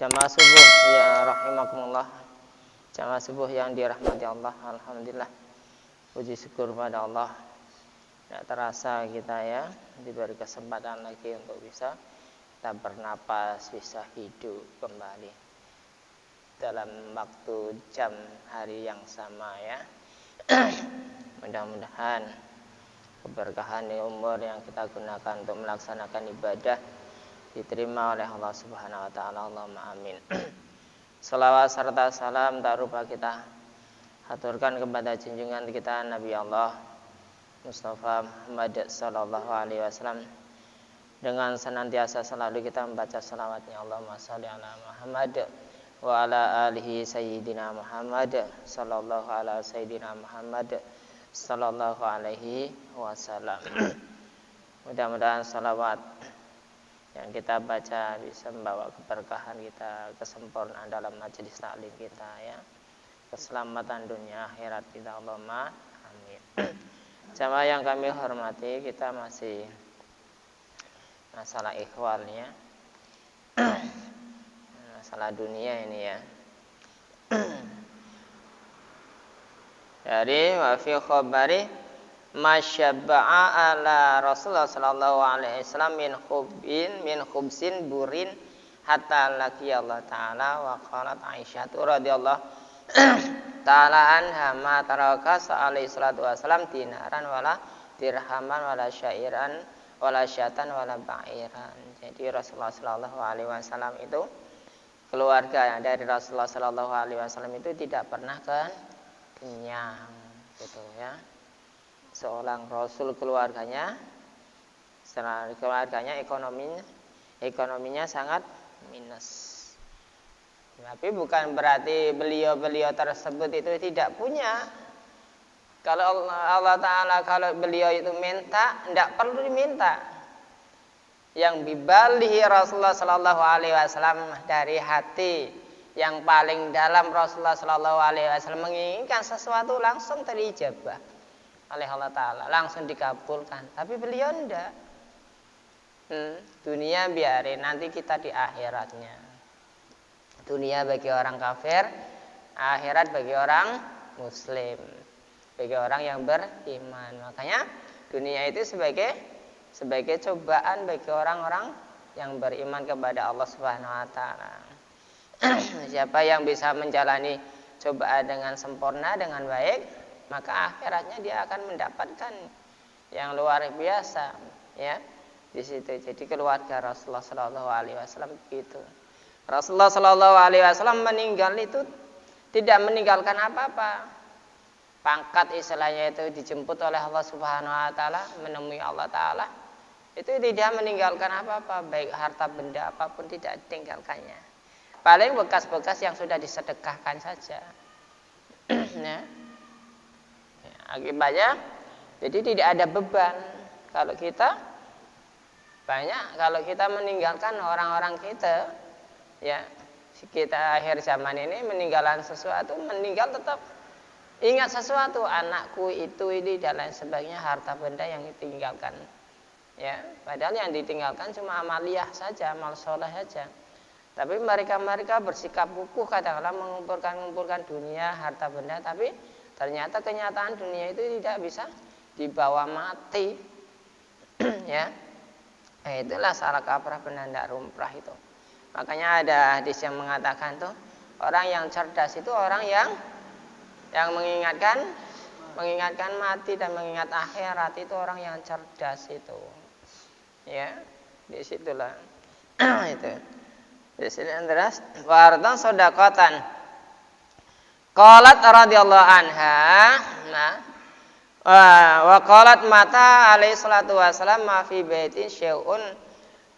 Jamaah subuh ya rahimakumullah. Jamaah subuh yang dirahmati Allah. Alhamdulillah. Puji syukur pada Allah. Tidak terasa kita ya diberi kesempatan lagi untuk bisa kita bernapas, bisa hidup kembali dalam waktu jam hari yang sama ya. Mudah-mudahan keberkahan di umur yang kita gunakan untuk melaksanakan ibadah diterima oleh Allah Subhanahu wa taala. Allahumma amin. Salawat serta salam tak lupa kita haturkan kepada junjungan kita Nabi Allah Mustafa Muhammad sallallahu alaihi wasallam, dengan senantiasa selalu kita membaca salawatnya, Allahumma shalli ala Muhammad wa ala alihi sayyidina Muhammad sallallahu ala sayyidina Muhammad sallallahu alaihi wasallam. Mudah-mudahan salawat yang kita baca bisa membawa keberkahan kita, kesempurnaan dalam majelis taklim kita ya, keselamatan dunia akhirat kita, Allahumma amin. Jamaah yang kami hormati, kita masih masalah ikhwalnya, masalah dunia ini ya. Dari wa fi khabari masyabba'a ala Rasulullah sallallahu alaihi wasallam min khubsin burin hatta laqi Allah taala, wa qalat Aisyah radhiyallahu taala anha ma taraka alaihi salatu wasallam dinaran wala dirhaman wala syairan wala syatan wala ba'iran. Jadi Rasulullah sallallahu alaihi wasallam itu, keluarga yang dari Rasulullah sallallahu alaihi wasallam itu tidak pernah kenyang gitu ya. Seorang Rasul keluarganya ekonominya sangat minus. Tapi bukan berarti beliau tersebut itu tidak punya. Kalau Allah Ta'ala, kalau beliau itu minta, tidak perlu diminta. Yang bibalihi Rasulullah Sallallahu Alaihi Wasallam, dari hati yang paling dalam Rasulullah Sallallahu Alaihi Wasallam menginginkan sesuatu langsung terijabah oleh Allah Ta'ala, langsung dikabulkan. Tapi beliau tidak. Dunia biarin, nanti kita di akhiratnya. Dunia bagi orang kafir, akhirat bagi orang muslim, bagi orang yang beriman. Makanya dunia itu sebagai cobaan bagi orang-orang yang beriman kepada Allah Subhanahu wa taala. Siapa yang bisa menjalani cobaan dengan sempurna, dengan baik, maka akhiratnya dia akan mendapatkan yang luar biasa ya di situ. Jadi keluarga Rasulullah Shallallahu Alaihi Wasallam begitu. Rasulullah Shallallahu Alaihi Wasallam meninggal itu tidak meninggalkan apa-apa. Pangkat istilahnya itu dijemput oleh Allah Subhanahu Wa Taala, menemui Allah Taala, itu tidak meninggalkan apa-apa, baik harta benda apapun tidak ditinggalkannya. Paling bekas-bekas yang sudah disedekahkan saja. Ya. Akibatnya jadi tidak ada beban. Kalau kita meninggalkan orang-orang kita ya, kita akhir zaman ini meninggalkan sesuatu, meninggal tetap ingat sesuatu, anakku itu ini dan lain sebagainya, harta benda yang ditinggalkan ya, padahal yang ditinggalkan cuma amaliyah saja, amal soleh saja. Tapi mereka bersikap kukuh katakanlah mengumpulkan dunia, harta benda, tapi ternyata kenyataan dunia itu tidak bisa dibawa mati. Ya. Itulah salah kaprah penanda rumprah itu. Makanya ada hadis yang mengatakan tuh, orang yang cerdas itu orang yang mengingatkan mati dan mengingat akhirat, itu orang yang cerdas itu. Ya, di situlah. Itu. Di sini terus wardan sedekatan. Qalat radhiyallahu anha, wa qalat mata alaihi salatu wasalam ma fi baitin syai'un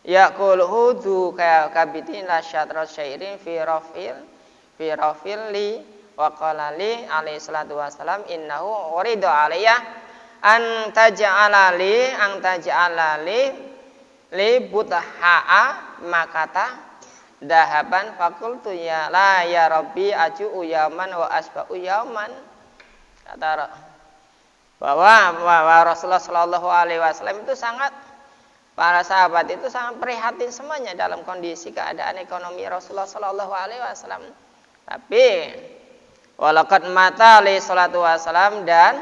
yaquluhu du kabitin la syatra syairin fi rafil li wa qala li alaihi salatu wasalam innahu uridu alayya an taj'ala li butaha'a makata dahaban fakultu ya la ya rabbi aju yaman wa asba'u yaman. Kata bahwa Rasulullah Shallallahu Alaihi Wasallam itu sangat Para sahabat itu sangat prihatin semuanya dalam kondisi keadaan ekonomi Rasulullah Shallallahu Alaihi Wasallam. Tapi walaqad mata alaihi salatu wasallam, dan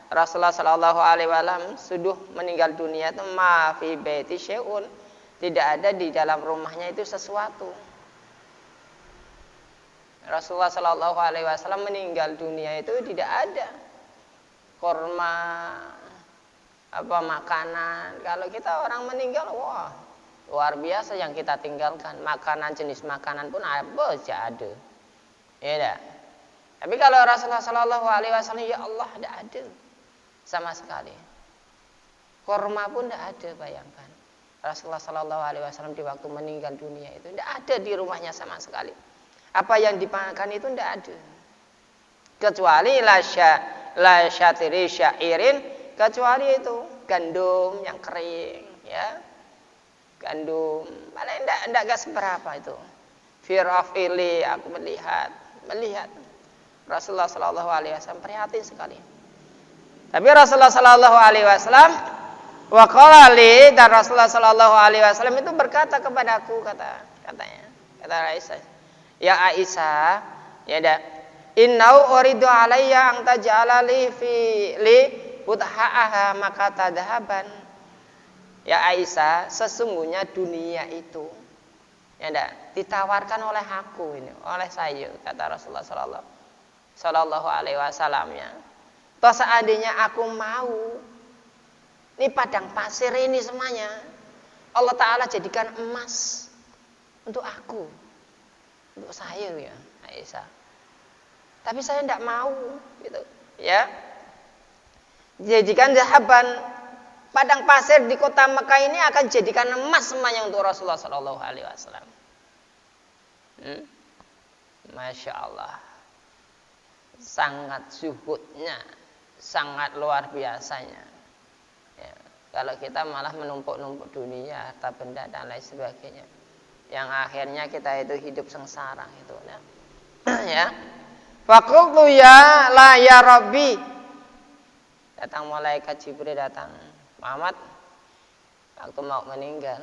Rasulullah Shallallahu Alaihi Wasallam sudah meninggal dunia itu ma fi baiti syai'un, tidak ada di dalam rumahnya itu sesuatu. Rasulullah Shallallahu Alaihi Wasallam meninggal dunia itu tidak ada kurma, apa makanan. Kalau kita orang meninggal, wah luar biasa yang kita tinggalkan. Makanan, jenis makanan pun apa aja ada. Ya dah. Tapi kalau Rasulullah Shallallahu Alaihi Wasallam, ya Allah, tidak ada sama sekali. Kurma pun tidak ada, bayangkan. Rasulullah Shallallahu Alaihi Wasallam di waktu meninggal dunia itu tidak ada di rumahnya sama sekali. Apa yang dimakan itu tidak ada. Kecuali la syatiri syairin, kecuali itu gandum yang kering, ya. Gandum, paling enggak seberapa itu. Fear of ili, aku melihat Rasulullah Shallallahu Alaihi Wasallam prihatin sekali. Tapi Rasulullah Shallallahu Alaihi Wasallam waqala, dan Rasulullah Shallallahu Alaihi Wasallam itu berkata kepadaku, kata Aisyah, ya Aisyah, ya dah, innau uridu alayya ang taj'ala li budha'aha maka tadhaban. Ya Aisyah, sesungguhnya dunia itu, ya dah, ditawarkan oleh aku ini, oleh saya, kata Rasulullah Shallallahu Alaihi Wasallam, ya. Toh seandainya aku mau, ini padang pasir ini semuanya Allah Ta'ala jadikan emas untuk aku, untuk saya, ya Aisyah. Tapi saya tidak mau, gitu, ya. Jadikan zahaban, padang pasir di kota Mekah ini akan jadikan emas semuanya untuk Rasulullah Shallallahu Alaihi Wasallam. Masya Allah, sangat zuhudnya, sangat luar biasanya. Ya, kalau kita malah menumpuk-numpuk dunia, harta benda dan lain sebagainya, yang akhirnya kita itu hidup sengsara itu, ya. Ya. Faqultu ya la ya Rabbi, datang malaikat Jibril, datang, Muhammad, waktu mau meninggal,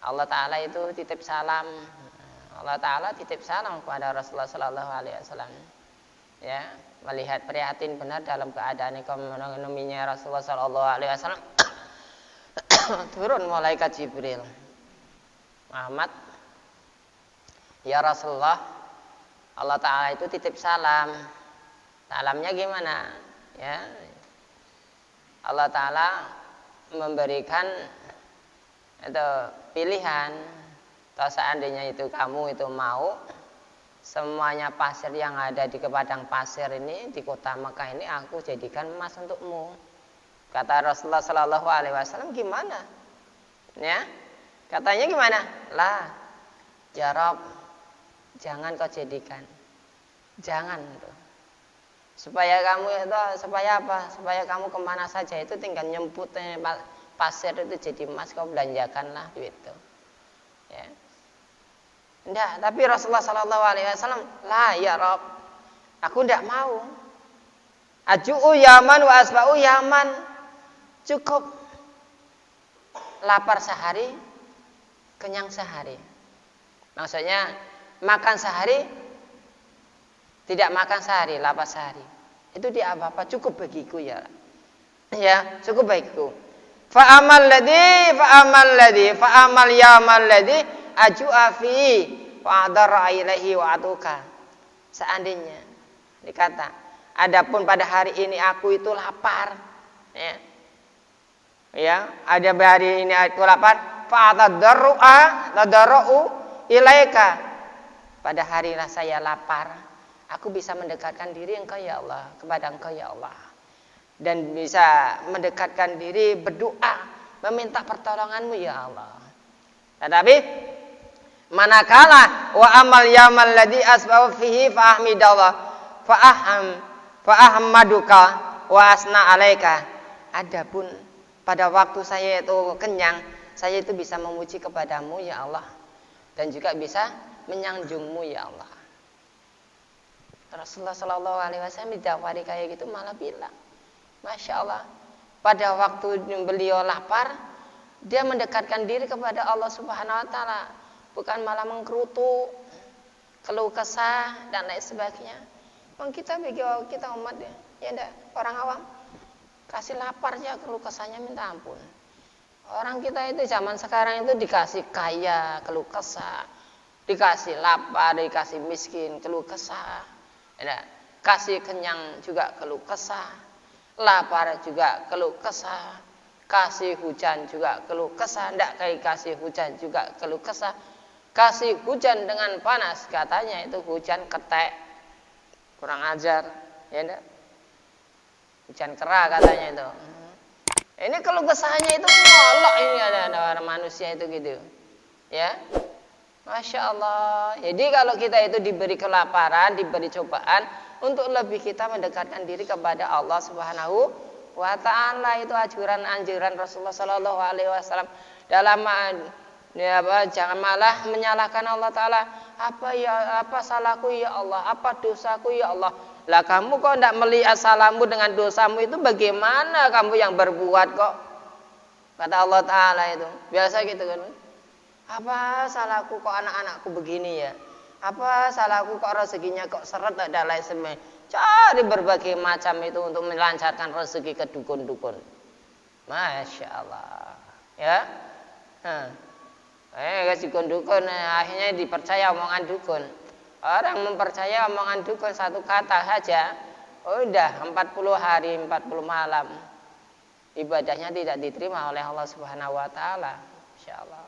Allah Ta'ala itu titip salam. Allah Ta'ala titip salam kepada Rasulullah Sallallahu Alaihi Wasallam, ya, melihat prihatin benar dalam keadaan ekonominya Rasulullah Sallallahu Alaihi Wasallam. Turun malaikat Jibril, Muhammad, ya Rasulullah, Allah Ta'ala itu titip salam. Salamnya gimana? Ya, Allah Ta'ala memberikan itu pilihan. Kalau seandainya itu kamu itu mau, semuanya pasir yang ada di padang pasir ini, di kota Mekah ini, aku jadikan emas untukmu. Kata Rasulullah Sallallahu Alaihi Wasallam, gimana? Ya, katanya gimana? Lah, ya Rabb, jangan kau jadikan, jangan tuh. Supaya kamu itu, supaya apa? Supaya kamu kemana saja itu tinggal nyemput pasir itu jadi emas, kau belanjakanlah gitu. Ya. Enggak, tapi Rasulullah Sallallahu Alaihi Wasallam, lah ya Rabb, aku enggak mau. Aju'u yaman wa asba'u yaman, cukup lapar sehari, kenyang sehari. Maksudnya makan sehari, tidak makan sehari, lapar sehari. Itu dia apa-apa, cukup bagiku, ya. Ya, cukup bagiku. Fa'amal yamal ladhi aju'a fi wa'adara ilaihi wa'atuka. Seandainya dikata, adapun pada hari ini aku itu lapar, ya. Ya, ada hari ini aku lapar, fa'atadarru'u ilaika. Pada hari saya lapar, aku bisa mendekatkan diri Engkau, ya Allah, kepada Engkau, ya Allah. Dan bisa mendekatkan diri, berdoa, meminta pertolonganmu, ya Allah. Tetapi manakala wa amal yamal ladzi asba'u fihi fa'ahmidallah fa'ahmaduka wa asna alaika. Adapun pada waktu saya itu kenyang, saya itu bisa memuji kepadamu, ya Allah, dan juga bisa menyanjungmu, ya Allah. Rasulullah Sallallahu Alaihi Wasallam didawari kayak gitu malah bilang, Masya Allah, pada waktu beliau lapar, dia mendekatkan diri kepada Allah Subhanahu wa taala, bukan malah menggerutu, keluh kesah dan lain sebagainya. Kita bagi kita umat ya enggak, orang awam kasih lapar aja keluh kesahnya minta ampun. Orang kita itu zaman sekarang itu dikasih kaya keluh kesah, dikasih lapar, dikasih miskin keluh kesah, ya, kasih kenyang juga keluh kesah, lapar juga keluh kesah, kasih hujan juga keluh kesah, enggak kasih hujan juga keluh kesah, kasih hujan dengan panas katanya itu hujan ketek, kurang ajar, ya enggak? Hujan kera katanya itu. Ini keluh kesahnya itu molok ini ada orang manusia itu gitu, ya. Masya Allah. Jadi kalau kita itu diberi kelaparan, diberi cobaan, untuk lebih kita mendekatkan diri kepada Allah Subhanahu wa taala, itu anjuran Rasulullah sallallahu alaihi wasallam dalam jangan malah menyalahkan Allah taala. Apa salahku ya Allah? Apa dosaku ya Allah? Lah kamu kok tidak melihat salahmu dengan dosamu itu, bagaimana kamu yang berbuat kok? Kata Allah taala itu. Biasa gitu kan. Apa salahku kok anak-anakku begini ya? Apa salahku kok rezekinya kok seret dan lain sebagainya? Cari berbagai macam itu untuk melancarkan rezeki ke dukun-dukun. Masya Allah. Ya. Dukun akhirnya dipercaya omongan dukun. Orang mempercaya omongan dukun satu kata saja, udah 40 hari 40 malam ibadahnya tidak diterima oleh Allah Subhanahu wa taala. Insyaallah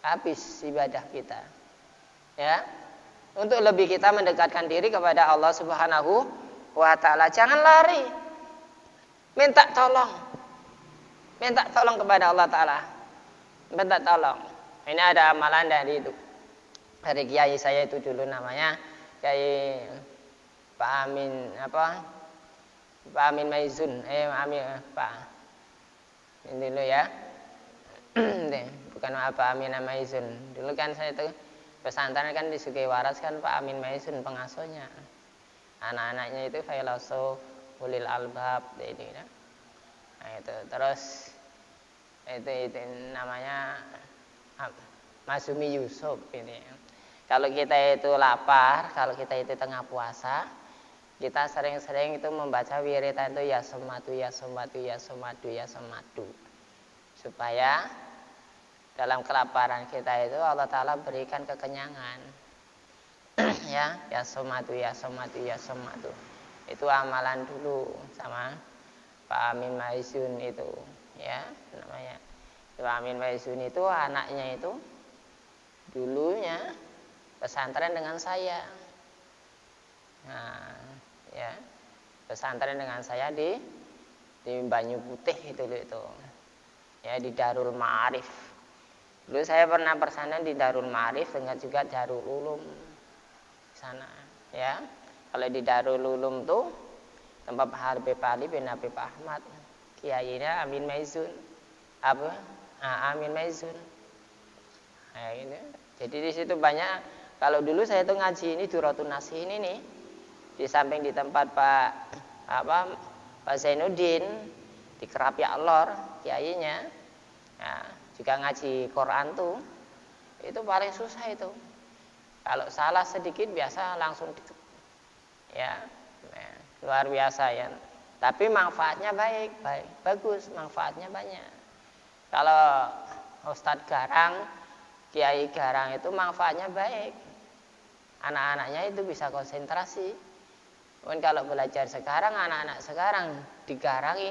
habis ibadah kita. Ya. Untuk lebih kita mendekatkan diri kepada Allah Subhanahu wa taala, jangan lari. Minta tolong. Minta tolong kepada Allah taala. Minta tolong. Ini ada amalan dari itu. Dari kiai saya itu dulu namanya Kiai Pak Amin Pak Amin Maizun Pak ini dulu ya. Bukan Pak Amin Maizun. Dulu kan saya itu pesantren kan di Sugih Waras kan Pak Amin Maizun pengasuhnya. Anak-anaknya itu filosof ulil albab ini ya. Nah itu terus itu namanya Masumi Yusuf ini. Kalau kita itu lapar, kalau kita itu tengah puasa, kita sering-sering itu membaca wiridan itu ya somadu ya somadu ya somadu ya somadu, supaya dalam kelaparan kita itu Allah Ta'ala berikan kekenyangan. ya somadu ya somadu ya somadu. Itu amalan dulu sama Pak Amin Maizun itu, ya namanya. Pak Amin Maizun itu anaknya itu dulunya pesantren dengan saya. Nah, ya. Pesantren dengan saya di Banyu Putih itu. Ya, di Darul Ma'arif. Dulu saya pernah pesantren di Darul Ma'arif dengan juga Darul Ulum di sana, ya. Kalau di Darul Ulum tuh tempat Pak Habib Ali bin Habib Ahmad, kiainya Amin Maizun. Amin Maizun. Nah, ini. Jadi di situ banyak. Kalau dulu saya tuh ngaji ini Duratun Nasihin ini di samping di tempat Pak Zainuddin di Kerapia Lor kiainya, ya, juga ngaji Quran tuh itu paling susah itu. Kalau salah sedikit biasa langsung ya, luar biasa ya. Tapi manfaatnya bagus, manfaatnya banyak. Kalau Ustadz Garang, Kiai Garang itu manfaatnya baik. Anak-anaknya itu bisa konsentrasi. Mungkin kalau belajar sekarang, anak-anak sekarang digarangi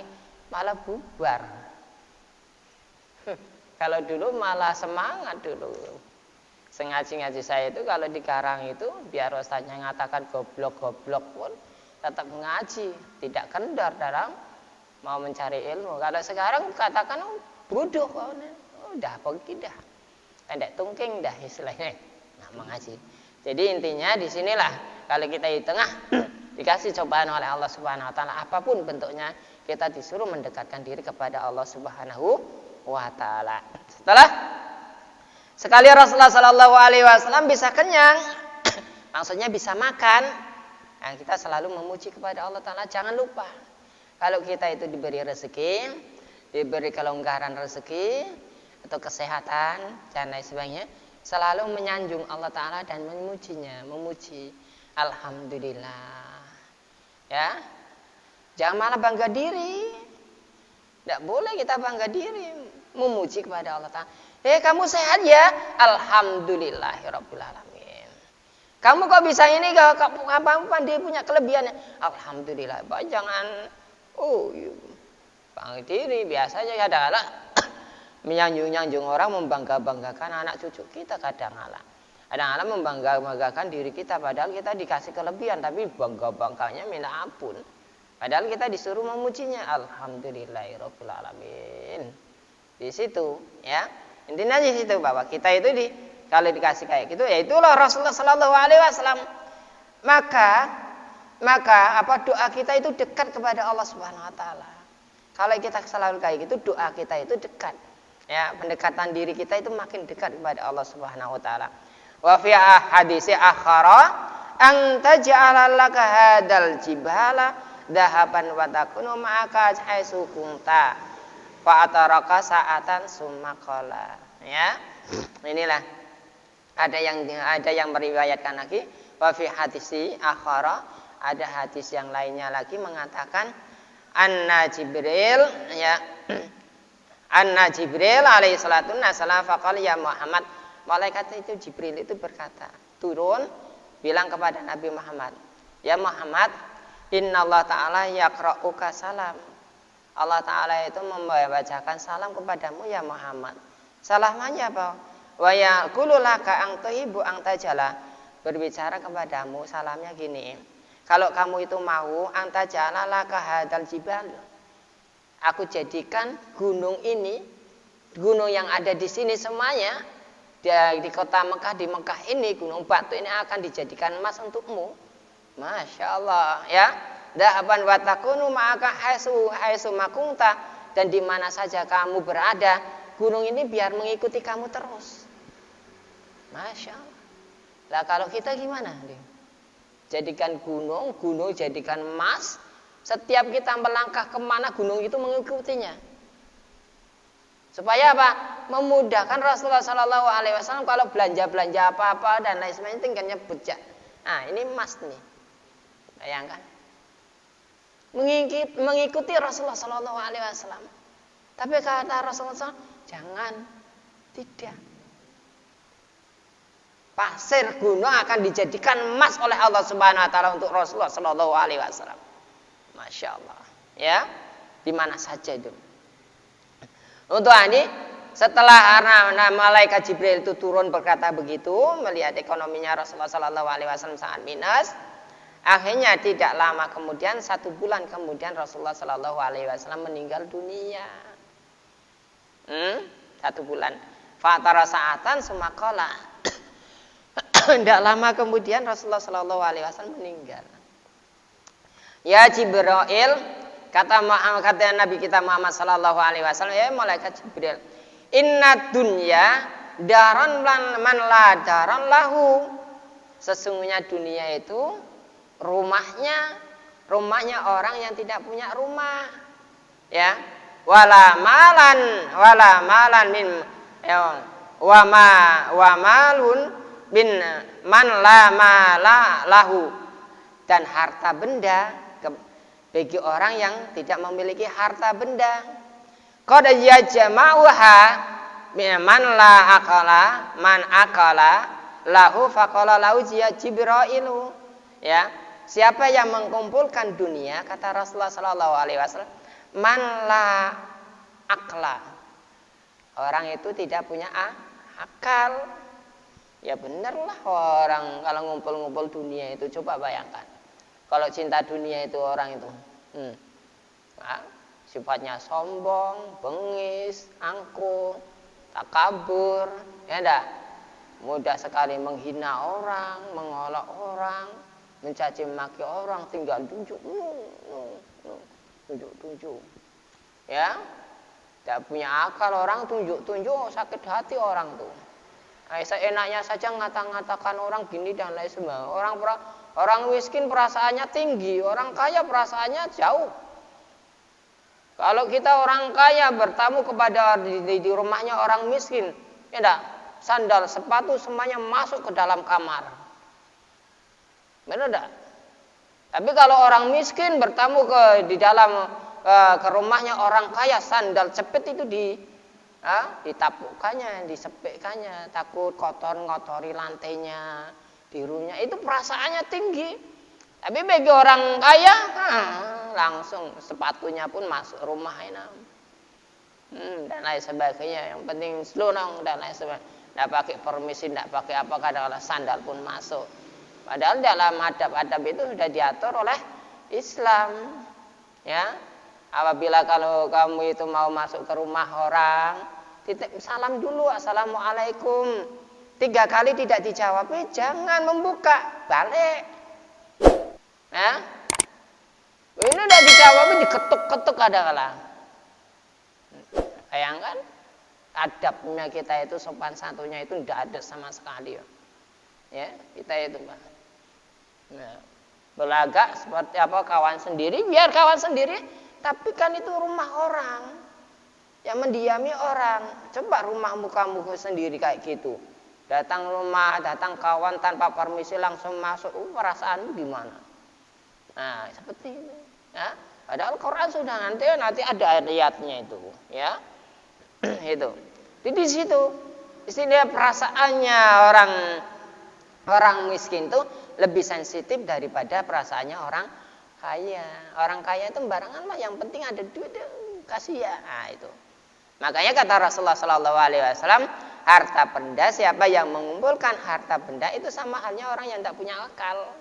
malah bubar. Kalau dulu malah semangat dulu. Sengaji-ngaji saya itu kalau digarang itu biar ustaznya ngatakan goblok-goblok pun tetap mengaji, tidak kendor dalam mau mencari ilmu. Kalau sekarang katakan bodoh kau, udah pergi dah, pendek tungking dah istilahnya, nah mengaji. Jadi intinya di sinilah kalau kita di tengah dikasih cobaan oleh Allah Subhanahu wa taala apapun bentuknya, kita disuruh mendekatkan diri kepada Allah Subhanahu wa taala. Setelah sekali Rasulullah sallallahu alaihi wasallam bisa kenyang, maksudnya bisa makan, nah kita selalu memuji kepada Allah taala. Jangan lupa kalau kita itu diberi rezeki, diberi kelonggaran rezeki atau kesehatan dan lain sebagainya, selalu menyanjung Allah Ta'ala dan memujinya, memuji alhamdulillah. Ya, jangan malah bangga diri. Tidak boleh kita bangga diri, memuji kepada Allah Ta'ala. Kamu sehat ya? Alhamdulillahirabbil alamin. Kamu kok bisa ini? Apa dia punya kelebihannya? Alhamdulillah. Jangan bangga diri. Biasanya adalah menyanjung-nyanjung orang, membangga-banggakan anak cucu kita kadang-kala. Kadang-kala membangga-banggakan diri kita padahal kita dikasih kelebihan, tapi bangga-bangganya minta ampun. Padahal kita disuruh memujinya. Alhamdulillahirabbil alamin. Di situ, ya. Intinya di situ bahwa kita itu kalau dikasih kayak gitu, ya itulah Rasulullah Shallallahu Alaihi Wasallam. Maka doa kita itu dekat kepada Allah Subhanahu Wa Taala. Kalau kita selalu kayak gitu, doa kita itu dekat. Ya, pendekatan diri kita itu makin dekat kepada Allah Subhanahu Wa Taala. Wa fi hadisi akhara an taj'ala laka hadal jibala dahaban wa takunu ma'aka haitsu kunta fa ataraka sa'atan summa qala. Ya. Inilah ada yang meriwayatkan lagi wa fi hadisi akhara, ada hadis yang lainnya lagi mengatakan anna Jibril, ya, anna Jibril alaihi salatu wassalam faqala ya Muhammad, malaikat itu Jibril itu berkata, turun bilang kepada Nabi Muhammad, ya Muhammad, innallaha ta'ala yaqra'uka salam. Allah Ta'ala itu membacakan salam kepadamu ya Muhammad. Salamnya apa? Wa yaqulu laka ang tuhibbu ang tajala. Berbicara kepadamu salamnya gini. Kalau kamu itu mau ang tajala laka hadal jibal. Aku jadikan gunung ini, gunung yang ada di sini semuanya, di kota Mekah, di Mekah ini, gunung batu ini akan dijadikan emas untukmu. Masya Allah, ya. Dahaban wa takunu ma'aka haitsu makunta, dan di mana saja kamu berada, gunung ini biar mengikuti kamu terus. Masya Allah. Lah kalau kita gimana? Jadikan gunung jadikan emas. Setiap kita melangkah kemana, gunung itu mengikutinya. Supaya apa? Memudahkan Rasulullah Shallallahu Alaihi Wasallam kalau belanja apa-apa dan lain sebagainya, tingkatnya bejat. Nah ini emas nih. Bayangkan. Mengikuti Rasulullah Shallallahu Alaihi Wasallam. Tapi kata Rasulullah SAW, jangan, tidak. Pasir gunung akan dijadikan emas oleh Allah Subhanahu Wa Taala untuk Rasulullah Shallallahu Alaihi Wasallam. Masya Allah, ya, di mana saja itu. Untuk ini, setelah malaikat Jibril itu turun berkata begitu, melihat ekonominya Rasulullah Shallallahu Alaihi Wasallam sangat minus. Akhirnya tidak lama kemudian, 1 bulan kemudian Rasulullah Shallallahu Alaihi Wasallam meninggal dunia. 1 bulan. Fatara sa'atan sumakola. Tidak lama kemudian Rasulullah Shallallahu Alaihi Wasallam meninggal. Ya Jibril, kata Nabi kita Muhammad Shallallahu Alaihi Wasallam, ya malaikat Jibril, inna dunya daron man la daron lahu. Sesungguhnya dunia itu rumahnya orang yang tidak punya rumah, ya. Wala malan min wa malun bin man la mala lahu, dan harta benda bagi orang yang tidak memiliki harta benda. Qad yajma'uha man la akala man akala lahu faqala lahu Jibrailu, ya. Siapa yang mengumpulkan dunia, kata Rasulullah Sallallahu Alaihi Wasallam, man la akla, orang itu tidak punya akal. Ya benerlah, orang kalau ngumpul-ngumpul dunia itu, coba bayangkan. Kalau cinta dunia itu orang itu, sifatnya sombong, bengis, angkuh, takabur, ya enggak, mudah sekali menghina orang, mengolok orang, mencaci maki orang, tinggal tunjuk, ya, tidak punya akal orang, tunjuk, sakit hati orang tuh. Seenaknya saja ngata-ngatakan orang gini dan lain sebagainya. Orang miskin perasaannya tinggi, orang kaya perasaannya jauh. Kalau kita orang kaya bertamu kepada di rumahnya orang miskin, ya enggak, sandal, sepatu semuanya masuk ke dalam kamar. Benar enggak? Tapi kalau orang miskin bertamu ke rumahnya orang kaya, sandal cepet itu ditapukkannya, disepikkannya, takut kotor ngotori lantainya, birunya, itu perasaannya tinggi. Tapi bagi orang kaya, langsung sepatunya pun masuk rumah dan lain sebagainya. Yang penting selonong dan lain sebagainya. Tidak pakai permisi, tidak pakai apa, kadang-kadang sandal pun masuk. Padahal dalam adab-adab itu sudah diatur oleh Islam. Ya, apabila kalau kamu itu mau masuk ke rumah orang, titip salam dulu, assalamualaikum. 3 kali tidak dijawab, jangan membuka, balik. Ya, ini udah dijawab, diketuk-ketuk kadang-kadang. Bayangkan, adabnya kita itu, sopan santunnya itu tidak ada sama sekali. Ya, kita itu, Pak. Nah, belagak seperti apa kawan sendiri, biar kawan sendiri, tapi kan itu rumah orang yang mendiami orang. Coba rumahmu kamu sendiri kayak gitu, datang rumah, datang kawan tanpa permisi langsung masuk, perasaanmu gimana? Nah, seperti itu. Ya, padahal Quran sudah nanti ada ayatnya itu, ya. Itu. Di situ istilah perasaannya orang miskin itu lebih sensitif daripada perasaannya orang kaya. Orang kaya itu barangan mah yang penting ada duit, kasih ya. Nah, itu. Makanya kata Rasulullah SAW, harta benda, siapa yang mengumpulkan harta benda itu sama halnya orang yang tidak punya akal.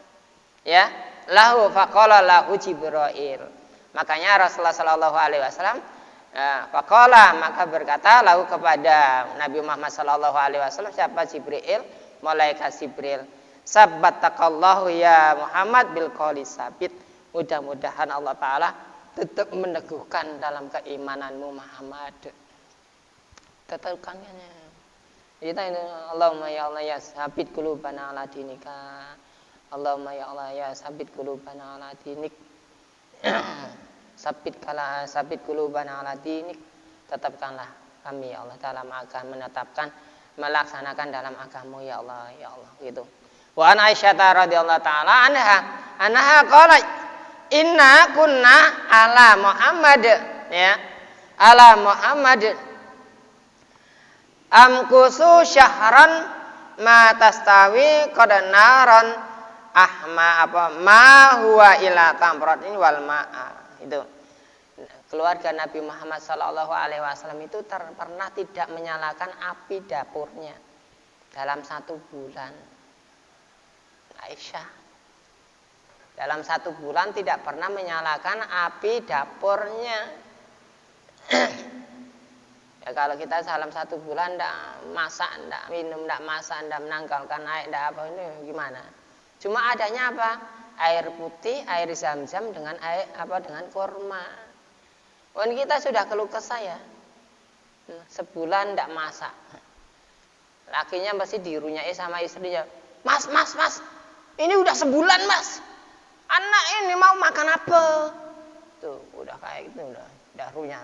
Ya, lahu faqala lahu Jibril. Makanya Rasulullah SAW faqala, maka berkata lahu kepada Nabi Muhammad SAW, siapa Jibril? Malaikat Jibril. Sabbatakallahu ya Muhammad bil qouli sabit. Mudah-mudahan Allah Ta'ala tetap meneguhkan dalam keimananmu Muhammad. Tetapkannya. Kita ini Allahumma ya Allah ya sabit qulubana ala dinika. Allahumma ya Allah ya sabit qulubana ala dinik. Sabit qulubana ala dinik. Tetapkanlah kami ya Allah dalam akan menetapkan, melaksanakan dalam agamamu ya Allah gitu. Wa an Aisyah radhiyallahu taala anha qalat inna kunna ala Muhammad, ya, ala Muhammad amkusu syahran ma tastawi qadanaran ma huwa ila tamratin wal ma'a. Itu keluarga Nabi Muhammad SAW itu pernah tidak menyalakan api dapurnya dalam 1 bulan. Aisyah dalam 1 bulan tidak pernah menyalakan api dapurnya. Ya, kalau kita dalam 1 bulan tidak masak, tidak minum, tidak masak, tidak menanggalkan air, tidak apa, ini gimana? Cuma adanya apa? Air putih, air zam-zam dengan dengan kurma. Wan kita sudah keluh kesah ya. Sebulan tidak masak. Lakinya pasti dirunyai sama istrinya. Mas. Ini udah sebulan, Mas. Anak ini mau makan apa? Tuh, udah kayak gitu udah runyah.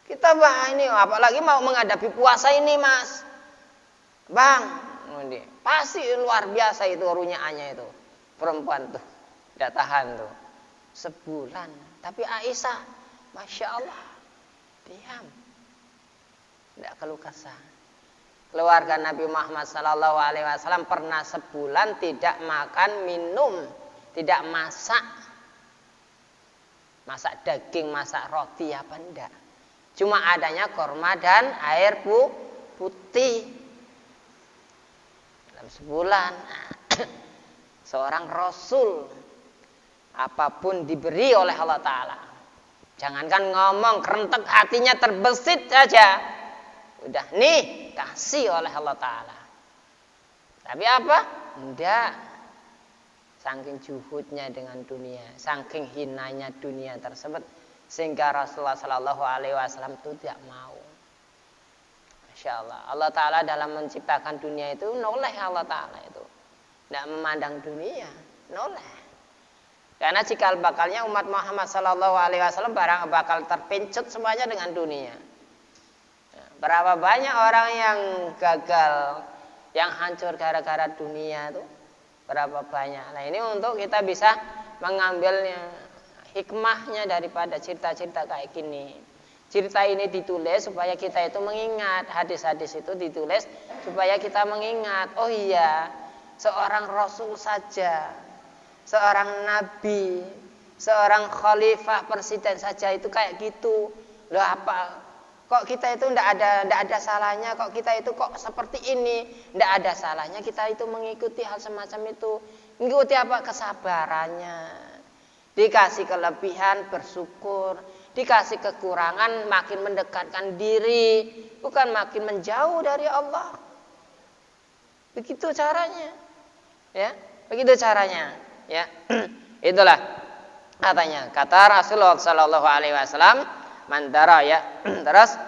Kita ini apalagi mau menghadapi puasa ini, Mas. Bang, pasti luar biasa itu runyaannya itu. Perempuan tuh tidak tahan tuh. Sebulan. Tapi Aisyah, Masya Allah, diam. Tidak keluh kesah. Keluarga Nabi Muhammad SAW pernah sebulan tidak makan, minum, tidak masak. Masak daging, masak roti apa enggak. Cuma adanya kurma dan air putih. Dalam sebulan. Seorang Rasul apapun diberi oleh Allah Ta'ala. Jangankan ngomong, kerentek hatinya terbesit saja. Udah nih, kasih oleh Allah Ta'ala. Tapi apa? Enggak. Saking juhudnya dengan dunia, saking hinanya dunia tersebut, sehingga Rasulullah SAW itu tidak mau. Masya Allah. Allah Ta'ala dalam menciptakan dunia itu noleh Allah Ta'ala itu. Tidak memandang dunia, noleh. Karena cikal bakalnya umat Muhammad sallallahu alaihi wasallam bakal terpincut semuanya dengan dunia. Berapa banyak orang yang gagal, yang hancur gara-gara dunia itu? Berapa banyak. Nah, ini untuk kita bisa mengambilnya hikmahnya daripada cerita-cerita kayak gini. Cerita ini ditulis supaya kita itu mengingat, hadis-hadis itu ditulis supaya kita mengingat. Oh iya, seorang rasul saja, seorang nabi, seorang khalifah presiden saja itu kayak gitu. Loh apa? Kok kita itu ndak ada salahnya? Kok kita itu kok seperti ini? Ndak ada salahnya kita itu mengikuti hal semacam itu. Mengikuti apa? Kesabarannya. Dikasih kelebihan bersyukur, dikasih kekurangan makin mendekatkan diri, bukan makin menjauh dari Allah. Begitu caranya. Ya, begitu caranya, ya. Itulah katanya. Kata Rasulullah sallallahu alaihi wasallam, mandara ya. Terus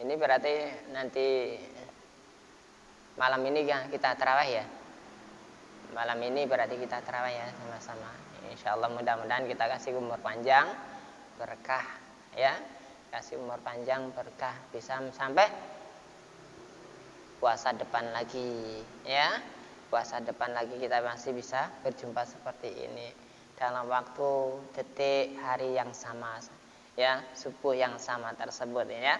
ini berarti nanti malam ini kita tarawih ya. Malam ini berarti kita tarawih ya sama-sama. Insyaallah mudah-mudahan kita kasih umur panjang berkah ya. Kasih umur panjang berkah bisa sampai puasa depan lagi ya. Puasa depan lagi kita masih bisa berjumpa seperti ini dalam waktu detik hari yang sama ya, subuh yang sama tersebut ya.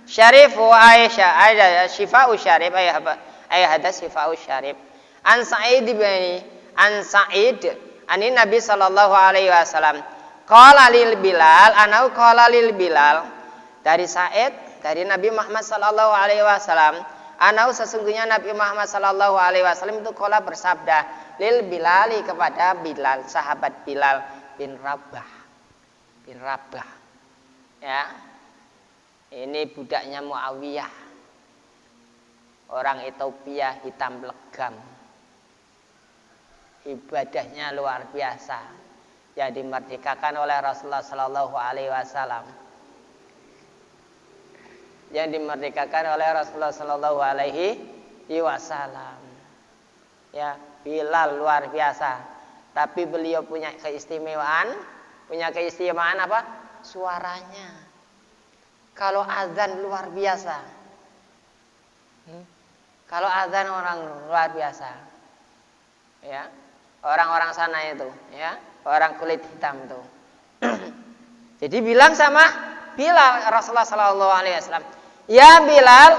Syarifu Aisyah ada Syifa'u Syarif ayah ada Syifa'u Syarif an Sa'id anin Nabi sallallahu alaihi wasallam qala lil Bilal anau qala lil Bilal dari Sa'id dari Nabi Muhammad sallallahu alaihi wasallam anau sesungguhnya Nabi Muhammad sallallahu alaihi wasallam itu qala bersabda lil Bilali kepada Bilal, sahabat Bilal bin Rabah ya. Ini budaknya Muawiyah, orang Ethiopia hitam legam, ibadahnya luar biasa, yang dimerdekakan oleh Rasulullah sallallahu alaihi wasallam, yang dimerdekakan oleh Rasulullah sallallahu alaihi wasallam ya. Bilal luar biasa, tapi beliau punya keistimewaan apa? Suaranya. Kalau azan luar biasa. Kalau azan orang luar biasa. Ya. Orang-orang sana itu, ya, orang kulit hitam itu. Jadi bilang sama Bilal Rasulullah sallallahu alaihi wasallam, "Ya Bilal,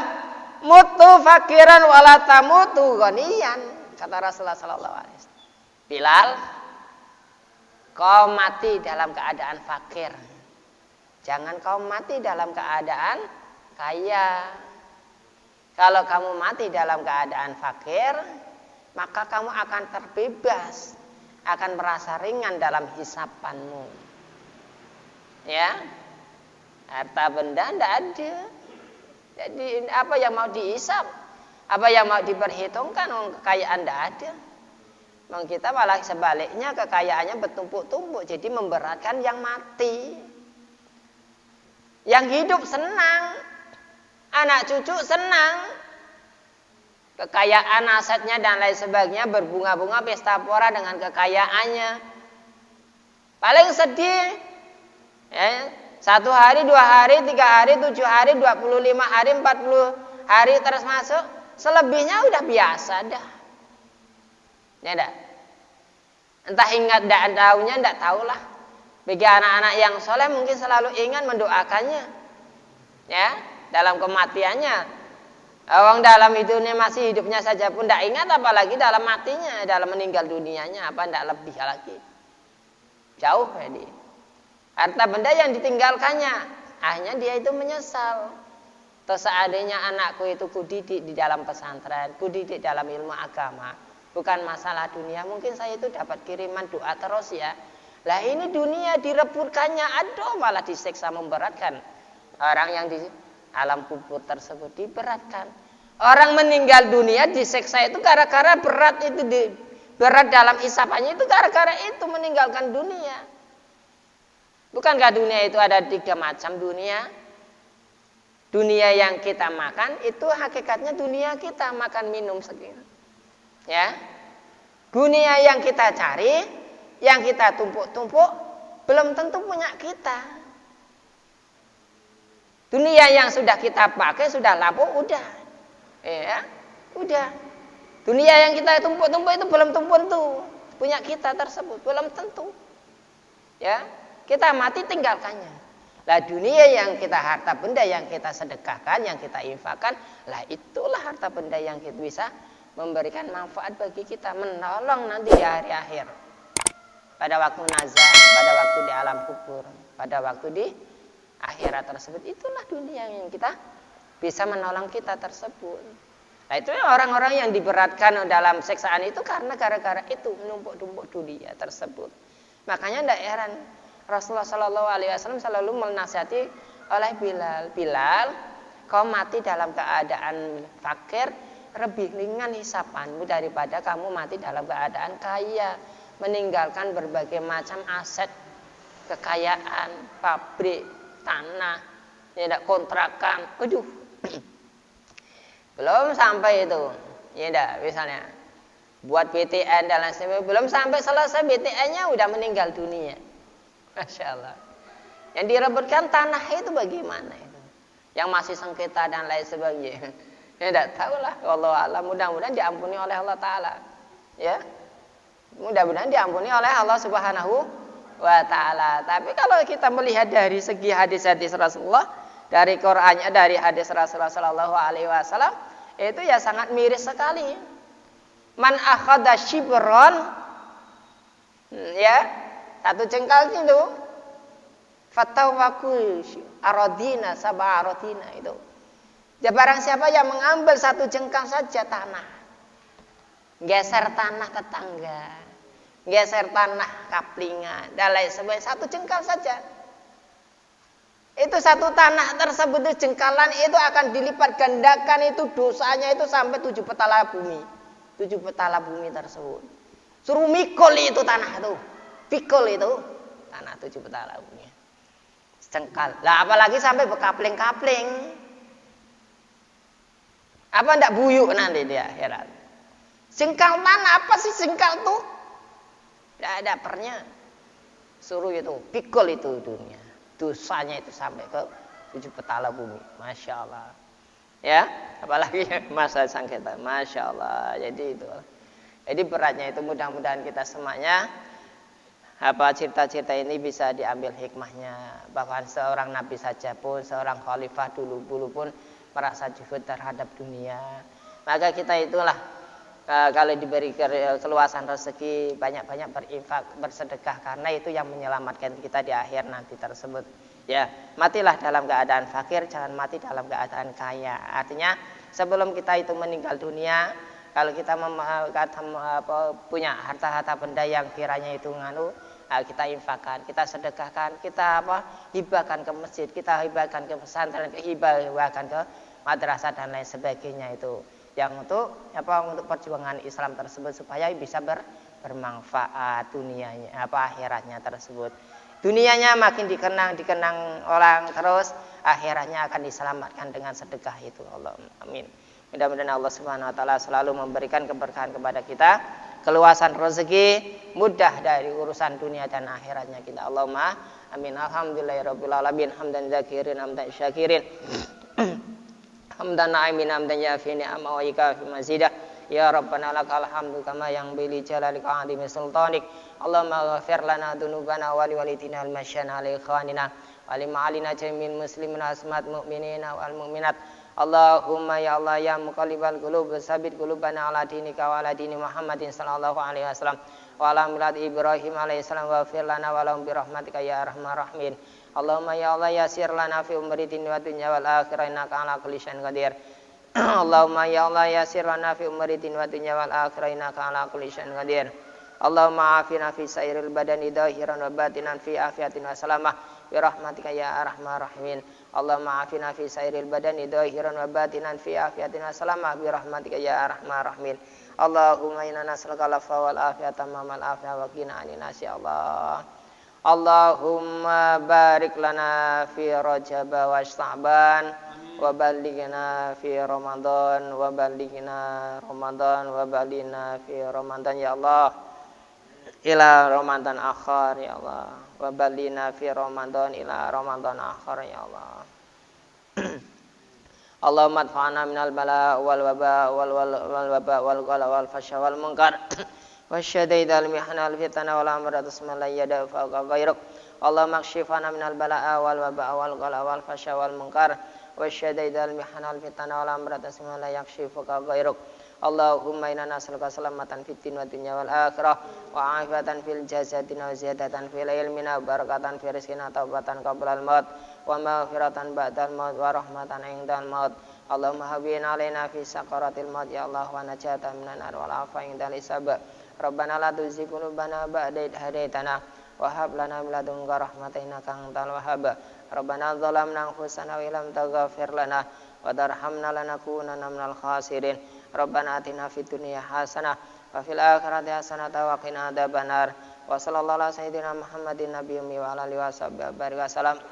mutu fakiran wala tamutu ghaniyan." Kata Rasulullah sallallahu alaihi wasallam. Bilal, kau mati dalam keadaan fakir. Jangan kau mati dalam keadaan kaya. Kalau kamu mati dalam keadaan fakir, maka kamu akan terbebas, akan merasa ringan dalam hisapanmu. Ya, harta benda tidak ada. Jadi apa yang mau dihisap, apa yang mau diperhitungkan, kekayaan tidak ada. Kita malah sebaliknya kekayaannya bertumpuk-tumpuk, jadi memberatkan yang mati. Yang hidup senang, anak cucu senang, kekayaan asetnya dan lain sebagainya berbunga-bunga pesta pora dengan kekayaannya. Paling sedih ya, 1 hari, 2 hari, 3 hari, 7 hari, 25 hari, 40 hari terus masuk. Selebihnya udah biasa dah. Ya dah. Entah ingat dan tahunya enggak tahulah. Bagi anak-anak yang soleh mungkin selalu ingat mendoakannya, ya, dalam kematiannya. Orang dalam hidupnya masih hidupnya saja pun tidak ingat, apalagi dalam matinya, dalam meninggal dunianya, apa tidak lebih lagi. Jauh jadi. Harta benda yang ditinggalkannya, akhirnya dia itu menyesal. Terus seandainya anakku itu kudidik di dalam pesantren, kudidik dalam ilmu agama, bukan masalah dunia, mungkin saya itu dapat kiriman doa terus ya. Lah ini dunia direbutkannya, aduh malah disiksa memberatkan. Orang yang di alam kubur tersebut diberatkan. Orang meninggal dunia disiksa itu gara-gara berat itu berat dalam hisapannya itu gara-gara itu meninggalkan dunia. Bukankah dunia itu ada 3 macam dunia? Dunia yang kita makan itu hakikatnya dunia kita makan minum segini. Ya. Dunia yang kita cari, yang kita tumpuk-tumpuk, belum tentu punya kita. Dunia yang sudah kita pakai, sudah lapuk, udah. Ya, udah. Dunia yang kita tumpuk-tumpuk itu belum tentu punya kita tersebut, belum tentu. Ya, kita mati tinggalkannya. Lah dunia yang kita harta benda yang kita sedekahkan, yang kita infakkan, lah itulah harta benda yang kita bisa memberikan manfaat bagi kita, menolong nanti di hari akhir. Pada waktu nazar, pada waktu di alam kubur, pada waktu di akhirat tersebut, itulah dunia yang kita bisa menolong kita tersebut. Nah itu orang-orang yang diberatkan dalam siksaan itu karena gara-gara itu menumpuk-tumpuk dunia tersebut. Makanya tidak heran Rasulullah SAW selalu menasihati oleh Bilal, kau mati dalam keadaan fakir lebih ringan hisapanmu daripada kamu mati dalam keadaan kaya, meninggalkan berbagai macam aset, kekayaan, pabrik, tanah, tidak kontrakan. Aduh, belum sampai itu, ya misalnya buat BTN dan lain sebagainya, belum sampai selesai BTN-nya udah meninggal dunia. Masya Allah. Yang direbutkan tanah itu bagaimana itu? Yang masih sengketa dan lain sebagainya. Ya tidak tahulah. Allah Allah, mudah-mudahan diampuni oleh Allah Taala. Ya, mudah-mudahan diampuni oleh Allah Subhanahu wa Taala. Tapi kalau kita melihat dari segi hadis-hadis Rasulullah, dari Qur'annya, dari hadis Rasulullah Sallallahu Alaihi Wasallam, itu ya sangat miris sekali. Man akhadha shibron, ya, satu jengkal itu, fatawaku arodina sab'a arodina itu. Ya barang siapa yang mengambil satu jengkal saja tanah, geser tanah tetangga, geser tanah kaplingan, dan lain sebagainya, satu jengkal saja. Itu satu tanah tersebut, itu jengkalan itu akan dilipat gandakan, itu dosanya itu sampai 7 petala bumi. 7 petala bumi tersebut. Suruh mikul itu tanah itu. Pikul itu tanah 7 petala bumi. Jengkal. Lah apalagi sampai berkapling-kapling. Apa ndak buyuk nanti dia heran. Jengkal tanah apa sih jengkal tuh? Tidak ada pernya. Suruh itu pikul itu dunia. Dosanya itu sampai ke 7 petala bumi. Masya Allah. Ya, apalagi masa sengketa. Masya Allah. Jadi itu. Jadi beratnya itu, mudah-mudahan kita semuanya cerita-cerita ini bisa diambil hikmahnya. Bahkan seorang nabi saja pun, seorang khalifah dulu pun merasa juhud terhadap dunia. Maka kita itulah kalau diberi keluasan rezeki, banyak-banyak berinfak, bersedekah, karena itu yang menyelamatkan kita di akhir nanti tersebut. Ya, matilah dalam keadaan fakir, jangan mati dalam keadaan kaya. Artinya sebelum kita itu meninggal dunia, kalau kita punya harta-harta benda yang kiranya itu kita infakkan, kita sedekahkan, kita hibahkan ke masjid, kita hibahkan ke pesantren, hibahkan ke madrasah dan lain sebagainya, itu yang untuk perjuangan Islam tersebut supaya bisa bermanfaat dunianya akhiratnya tersebut. Dunianya makin dikenang orang, terus akhiratnya akan diselamatkan dengan sedekah itu. Allah amin. Mudah-mudahan Allah Subhanahu wa taala selalu memberikan keberkahan kepada kita, keluasan rezeki, mudah dari urusan dunia dan akhiratnya kita. Allahumma amin. Alhamdulillahirabbil alamin, hamdan zakirin, hamdan syakirin. Hamdan na'imin, hamdan yafini amma wa yakafi mazidah. Ya Rabbana lakal hamdu kama yang bili jalalika adimi sultanik. Allahumma ghafir lana dunubana wali walidina al-masyana al-ikhwanina walima'alina jamil muslimin asmat mu'minina wal mu'minat. Allahumma ya Allah ya muqallibal qulub sabit qulubana ala dinika wa ala dini Muhammadin sallallahu alaihi wasallam wa ala millati Ibrahim alaihi salam wa ghafir lana wa lahum bi rahmatika ya arhamar rahimin. Allahumma ya Allah yasir lana fi umri dunya wa dunya wal akhirah innaka ala kulli syai'in qadir. Allahumma ya Allah yasir lana fi umri dunya wa dunya wal akhirah innaka ala kulli syai'in qadir. Allahumma afina fi sairil badani dahiran wa batinan fi afiatin wa salamah bi rahmatika ya arhamar rahimin. Allahumma afina fi sairil badani dahiran wa batinan fi afiatin wa salamah bi rahmatika ya arhamar rahimin. Allahumma inna nas'aluka al-afwa wal afiyata mamal afiyah wa qina anin nasi Allah. Allahumma barik lana fi Rajab wa Sya'ban wa ballighna fi Ramadan wa ballighna Ramadan wa ballighna fi Ramadan ya Allah ila Ramadan akhir ya Allah wa ballighna fi Ramadan ila Ramadan akhir ya Allah. Allahumma adfa'na minal bala wal waba wal ghala wal fasha wal munkar wasyadidal mihna wal fitna wal amrad asma la yada fawqa ghairuk. Allahumma kshifana minal bala wal waba wal ghala wal fasha wal munkar wasyadidal mihna wal fitna wal amrad asma la yakshifuka ghairuk. Allahumma inna nas'aluka salamatan fid din wa dunya wal akhirah wa afiyatan fil jasadi wa ziyadatan fil ilmina barakatan fi rizqina taubatan qablal maut wa maghfiratan ba'dal maut wa rahmatan indal maut. Allahumma habin alaina fi sakaratil maut ya Allah wa najatan minan nar wal afa indal hisab. Rabbana la tuzigh qulubana ba'da idh hadaitana wa hab lana min ladunka rahmatan innaka antal wahhab. Rabbana zalamna anfusana wa lam taghfir lana wa tarhamna lanakunanna minal khasirin. Rabbana atina fid dunya hasanah wa fil akhirati hasanah wa qina adzabannar. Wa sallallahu ala sayyidina Muhammadin nabiyyi wa ala alihi wasallam.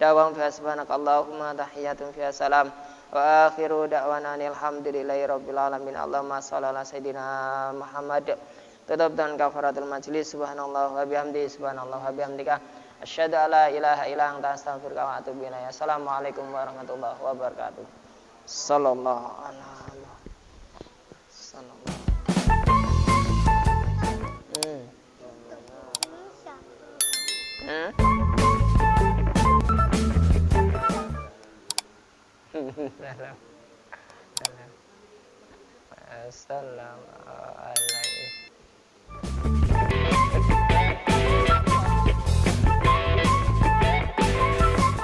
Dawam fi subhanakallahumma tahiyyatun fi salam wa akhiru da'wana alhamdulillahi rabbil alamin. Allahumma shalli ala sayyidina Muhammad. Tutup dan kafaratul majlis. Subhanallah wa bihamdi subhanallah wa bihamdika asyhadu an la ilaha illa anta astaghfiruka wa atubu ilaik. Assalamualaikum warahmatullahi wabarakatuh. Sallallahu alaihi Assalamualaikum.